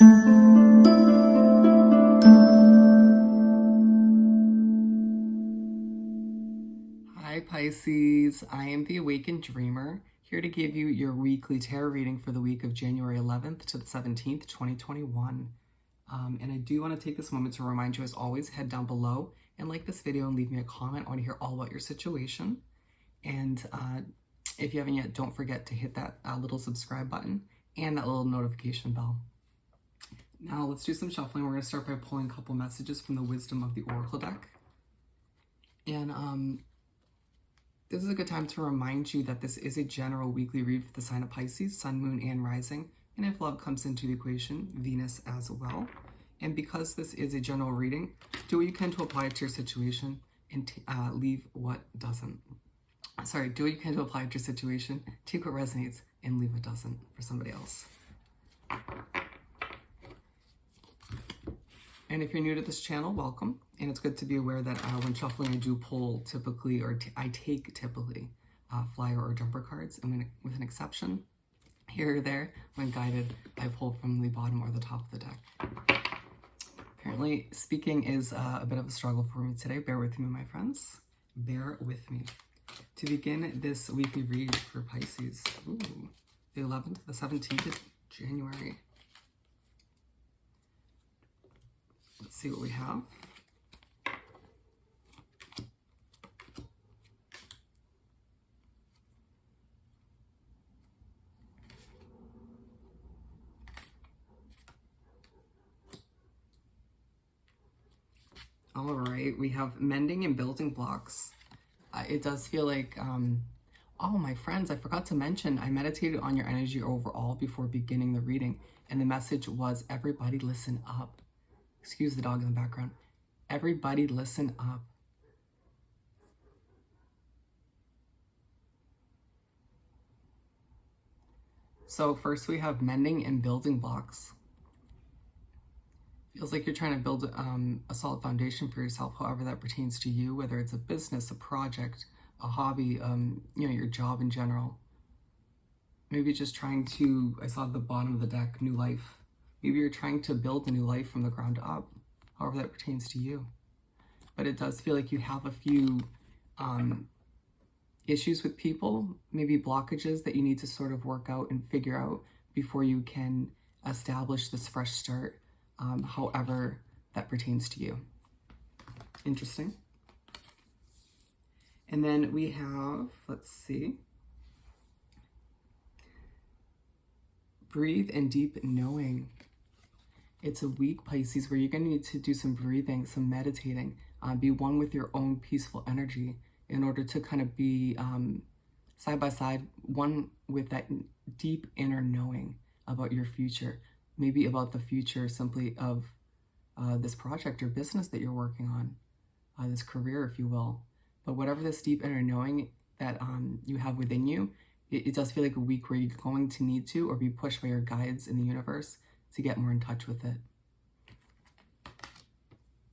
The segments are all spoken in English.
Hi Pisces, I am the Awakened Dreamer, here to give you your weekly tarot reading for the week of January 11th to the 17th, 2021. And I do want to take this moment to remind you, as always, head down below and like this video and leave me a comment. I want to hear all about your situation. And if you haven't yet, don't forget to hit that little subscribe button and that little notification bell. Now let's do some shuffling. We're going to start by pulling a couple messages from the Wisdom of the Oracle deck. And this is a good time to remind you that this is a general weekly read for the sign of Pisces, Sun, Moon, and Rising. And if love comes into the equation, Venus as well. And because this is a general reading, do what you can to apply it to your situation and leave what doesn't. Sorry, do what you can to apply it to your situation, take what resonates, and leave what doesn't for somebody else. And if you're new to this channel, welcome. And it's good to be aware that when shuffling, I do pull typically, or I take typically, flyer or jumper cards. And with an exception, here or there, when guided, I pull from the bottom or the top of the deck. Apparently, speaking is a bit of a struggle for me today. Bear with me, my friends. Bear with me. To begin this weekly read for Pisces, the 11th, the 17th of January. Let's see what we have. All right, we have mending and building blocks. It does feel like, oh, my friends, I forgot to mention, I meditated on your energy overall before beginning the reading, and the message was, everybody listen up. Excuse the dog in the background. Everybody listen up. So first we have mending and building blocks. Feels like you're trying to build a solid foundation for yourself, however that pertains to you, whether it's a business, a project, a hobby, your job in general. Maybe just trying to, I saw at the bottom of the deck, new life. Maybe you're trying to build a new life from the ground up, however that pertains to you. But it does feel like you have a few issues with people, maybe blockages that you need to sort of work out and figure out before you can establish this fresh start, however that pertains to you. Interesting. And then we have, let's see, breathe and deep knowing. It's a week, Pisces, where you're going to need to do some breathing, some meditating, be one with your own peaceful energy in order to kind of be side by side, one with that deep inner knowing about your future, maybe about the future simply of this project or business that you're working on, this career, if you will. But whatever this deep inner knowing that you have within you, it does feel like a week where you're going to need to, or be pushed by your guides in the universe to get more in touch with it.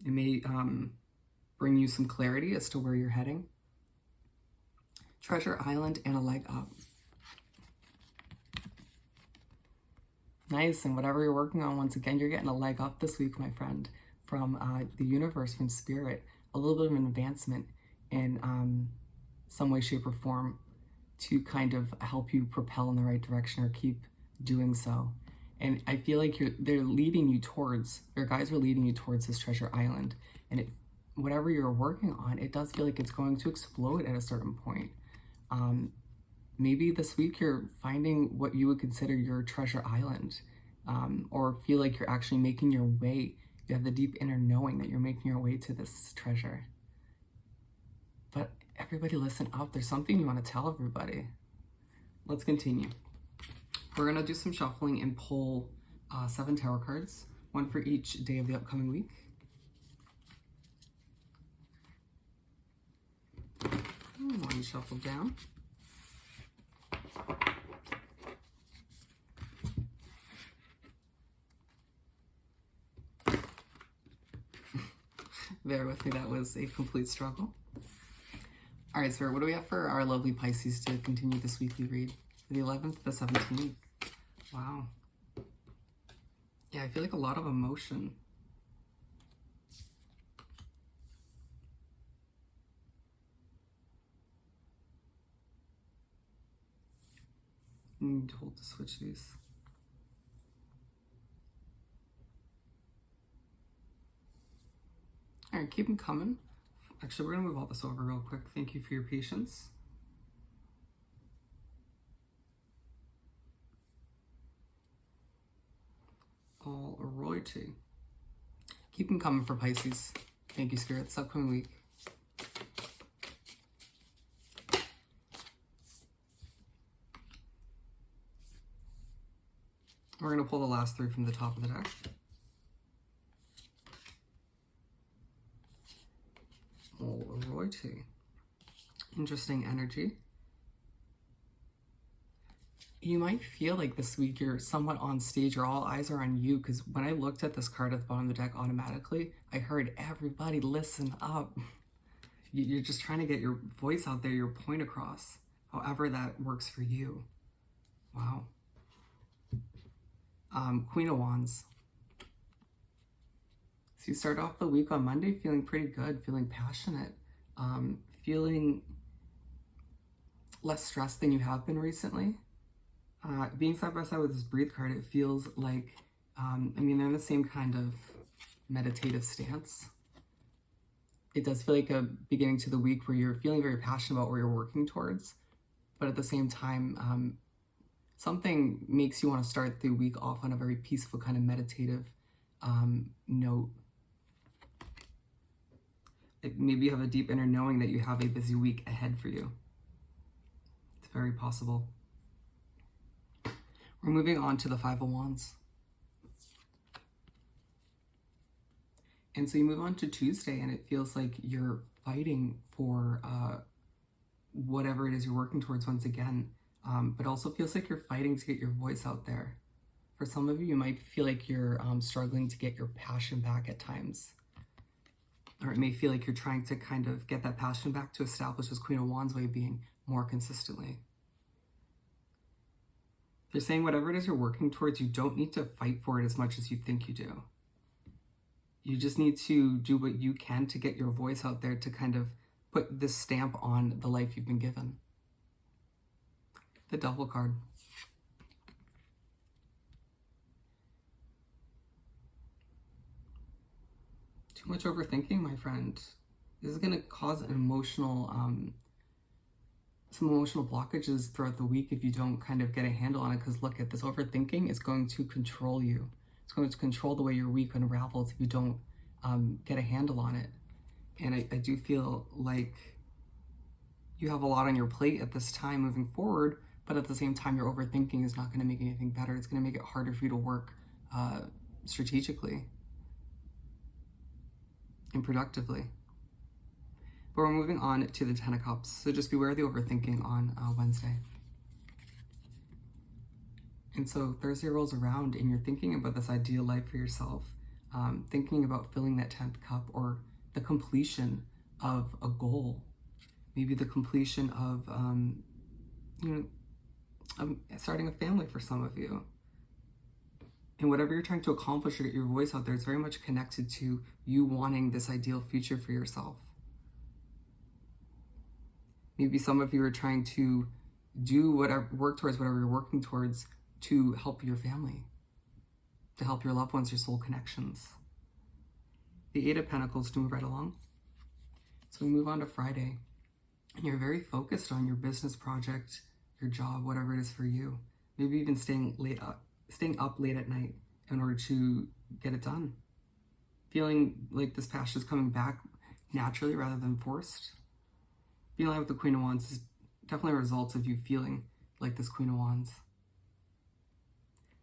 It may bring you some clarity as to where you're heading. Treasure Island and a leg up. Nice, and whatever you're working on, once again, you're getting a leg up this week, my friend, from the universe, from spirit. A little bit of an advancement in some way, shape, or form to kind of help you propel in the right direction or keep doing so. And I feel like they're leading you towards, your guides are leading you towards this treasure island. And whatever you're working on, it does feel like it's going to explode at a certain point. Maybe this week you're finding what you would consider your treasure island, or feel like you're actually making your way. You have the deep inner knowing that you're making your way to this treasure. But everybody listen up. There's something you want to tell everybody. Let's continue. We're going to do some shuffling and pull 7 tarot cards, one for each day of the upcoming week. One shuffle down. Bear with me, that was a complete struggle. All right, Spirit, what do we have for our lovely Pisces to continue this weekly read? The 11th, the 17th. Wow. Yeah, I feel like a lot of emotion. I need to hold to switch these. All right, keep them coming. Actually, we're gonna move all this over real quick. Thank you for your patience. All righty. Keep them coming for Pisces. Thank you, Spirit. This upcoming week. We're going to pull the last three from the top of the deck. All righty. Interesting energy. You might feel like this week you're somewhat on stage, or all eyes are on you, because when I looked at this card at the bottom of the deck automatically, I heard everybody listen up. You're just trying to get your voice out there, your point across, however that works for you. Wow. Queen of Wands. So you start off the week on Monday feeling pretty good, feeling passionate, feeling less stressed than you have been recently. Being side by side with this breathe card, it feels like, I mean, they're in the same kind of meditative stance. It does feel like a beginning to the week where you're feeling very passionate about where you're working towards, but at the same time, something makes you want to start the week off on a very peaceful kind of meditative note. Maybe you have a deep inner knowing that you have a busy week ahead for you. It's very possible. We're moving on to the Five of Wands. And so you move on to Tuesday, and it feels like you're fighting for whatever it is you're working towards once again, but also feels like you're fighting to get your voice out there. For some of you, you might feel like you're struggling to get your passion back at times. Or it may feel like you're trying to kind of get that passion back to establish this Queen of Wands way of being more consistently. They're saying whatever it is you're working towards, you don't need to fight for it as much as you think you do. You just need to do what you can to get your voice out there, to kind of put this stamp on the life you've been given. The Devil card. Too much overthinking, my friend. This is going to cause an emotional, some emotional blockages throughout the week if you don't kind of get a handle on it. Because look at this, overthinking is going to control you. It's going to control the way your week unravels if you don't get a handle on it. And I do feel like you have a lot on your plate at this time moving forward, but at the same time, your overthinking is not going to make anything better. It's going to make it harder for you to work strategically and productively. But we're moving on to the Ten of Cups. So just beware of the overthinking on Wednesday. And so Thursday rolls around and you're thinking about this ideal life for yourself, thinking about filling that 10th cup, or the completion of a goal, maybe the completion of, starting a family for some of you. And whatever you're trying to accomplish or get your voice out there, it's very much connected to you wanting this ideal future for yourself. Maybe some of you are trying to do whatever, work towards whatever you're working towards to help your family, to help your loved ones, your soul connections. The Eight of Pentacles, to move right along. So we move on to Friday, and you're very focused on your business project, your job, whatever it is for you. Maybe even staying up late at night in order to get it done. Feeling like this passion is coming back naturally rather than forced. Being alive with the Queen of Wands is definitely a result of you feeling like this Queen of Wands.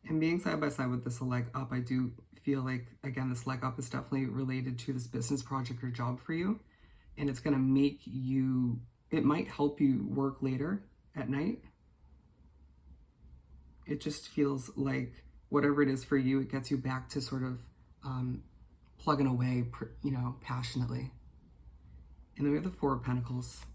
And being side by side with this leg up, I do feel like, again, this leg up is definitely related to this business project or job for you. And it's going to make you, it might help you work later at night. It just feels like whatever it is for you, it gets you back to sort of plugging away, passionately. And then we have the Four of Pentacles.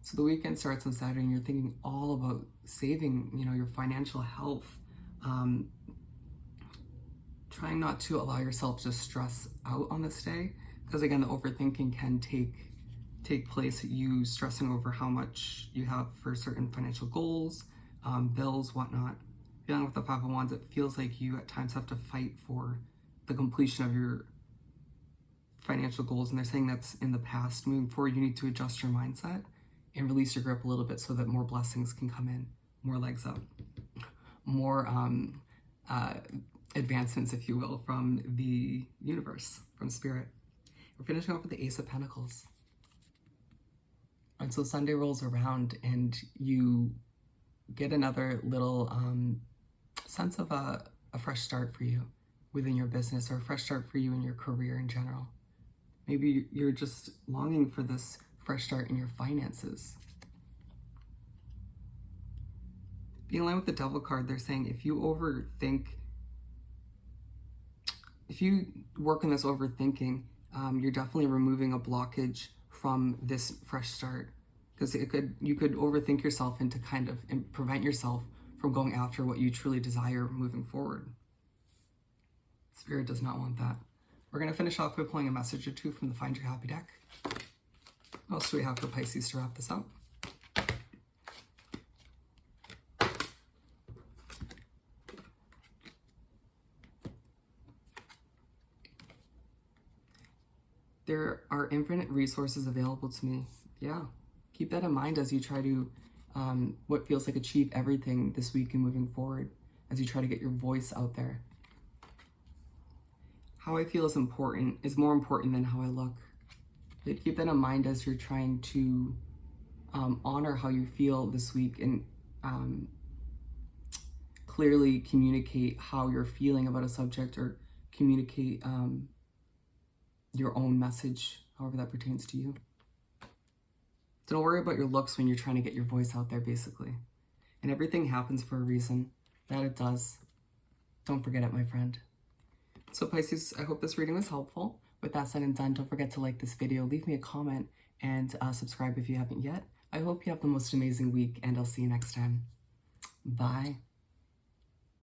So the weekend starts on Saturday and you're thinking all about saving, your financial health, trying not to allow yourself to stress out on this day, because again, the overthinking can take place, you stressing over how much you have for certain financial goals, bills, whatnot. Dealing with the Five of Wands, it feels like you at times have to fight for the completion of your financial goals, and they're saying that's in the past. Moving forward, you need to adjust your mindset and release your grip a little bit so that more blessings can come in, more legs up, more advancements, if you will, from the universe, from spirit. We're finishing off with the Ace of Pentacles. And so Sunday rolls around and you get another little sense of a fresh start for you within your business, or a fresh start for you in your career in general. Maybe you're just longing for this fresh start in your finances. Being in line with the Devil card, they're saying if you work on this overthinking, you're definitely removing a blockage from this fresh start, because you could overthink yourself into and prevent yourself from going after what you truly desire moving forward. Spirit does not want that. We're going to finish off by pulling a message or two from the Find Your Happy deck. What else do we have for Pisces to wrap this up? There are infinite resources available to me. Yeah, keep that in mind as you try to, what feels like achieve everything this week and moving forward, as you try to get your voice out there. How I feel is more important than how I look. But keep that in mind as you're trying to honor how you feel this week and clearly communicate how you're feeling about a subject, or communicate your own message, however that pertains to you. So don't worry about your looks when you're trying to get your voice out there, basically. And everything happens for a reason. That it does. Don't forget it, my friend. So Pisces, I hope this reading was helpful. With that said and done, don't forget to like this video, leave me a comment, and subscribe if you haven't yet. I hope you have the most amazing week, and I'll see you next time. Bye.